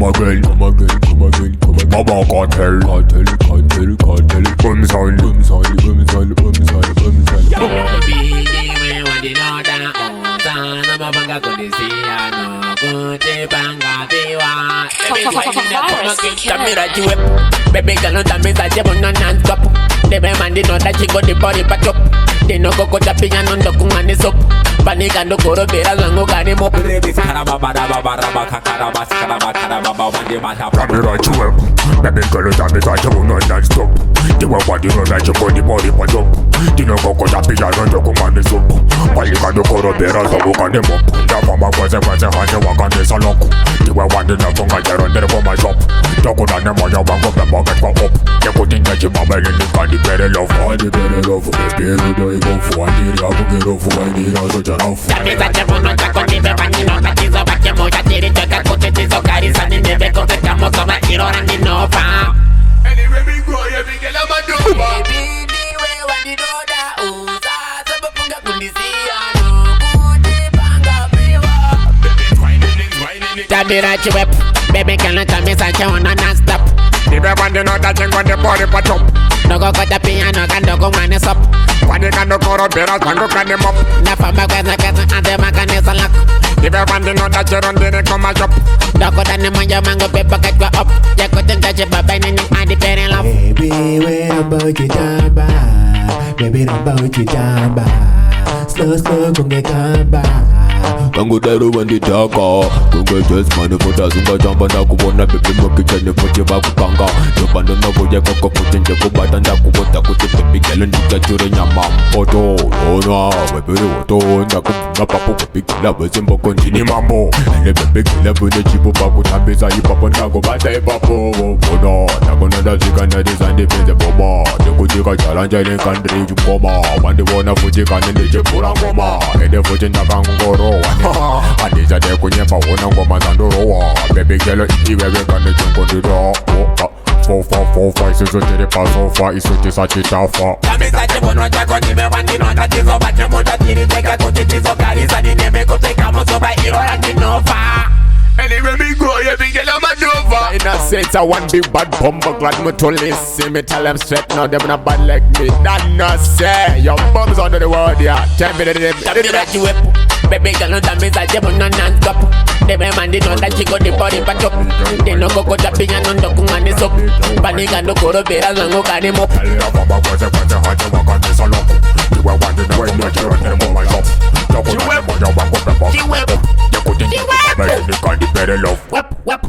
again, come again, come again, come again. Baba cartel, cartel, cartel, cartel. Boom sound, boom sound, boom sound, boom sound, boom sound. Baby, we want the order. Sana mabanga kudisia no kuti banga biwa. Kamera Chiwepu, baby girl no time is a jebo no non-stop. They be man di know that she got the body back up. They no go the piano no kumani soap. Panika no koro bera zango gani mo. Baby karaba baraba baraba kakaraba karaba karaba wandi mata. Kamera Chiwepu, baby girl no time is a jebo no non-stop. They want body no that she got the body back up. They no go the piano no kumani soap. Panika no koro bera zango gani mo. Da mama kwaze kwaze hanje wakane saloko. They want the no funga jero ndere for my shop. Doko na nemo ya wango the market for up. They couldn't get you mama in the candy better love. All the better love. Baby every day go for one day. I go get off for one day. I go get off. That is a jebo no tako ni be bani no that is a back mo ya tiri taka kote tizo kari sani nebe kote kamo kama hero rani no fa. Anyway me go ya me get a do. Baby we want the order. Uza sabu punga kundisia no kuti banga biwa. Baby twining it. Kamera Chiwepu, baby girl no time is a jebo no non-stop. They be want the know that she got the body back up. No go the piano can no go man is up. When they can no koro bera zango gani mo. Na fama kweza kweza ande makanisa lock. They be want the know that she run the come a shop. Doko dani moja mango pepa katwa up. Ya kote ntache baba nini adi pere love. Baby, when I'm about to jamba, baby, I'm about to jamba. Slow, slow, gonge kamba. Kangu dero wandi taka Kunge just mani futa zunga jamba na kuwona baby moki chani fuji baku kanga Nubando na voye koko fuji nje kubata nda kuwota kuti baby gelo nita chure nyama mpoto Ona webiri woto nda kubunga papu baby gila wezi mboko njini mambo Ele baby gila vune chibu baku tambiza ipapo nda kubata ipapo Ona nako nanda zika na design defense bomba Niku jika chalanja ile kandri jukoma Wandi wona fuji kanende jepura ngoma Ede fuji ndakangoro Anisa de kunyemba wona ngoma zandorowa Baby girl iwewe kane chunkodida 4-4-4-5 Sisotere pa sofa isotisa chitafa Kamisa jebo no jako nime wandi no tatizo bache moja tiri teka kote tizo karisa ni neme kote kamo soba hero rani no fa. Anyway me go ya me get a manova. In a sense I want big bad bumper glad me to listen. Me tell them straight now them not bad like me. That not say your bums under the world yeah. Tell me them. Kamera Chiwepu, baby girl no time is a jebo no non-stop. They be man di know that she got the body back up. They no go the piano no kumani soap. Panika no koro bera zango gani mo. Kalira baba kwaze kwaze hanje wakane saloko. You were wondering when you turn them on my shop. Chiwepu, Chiwepu, you couldn't get the better love. wep wep.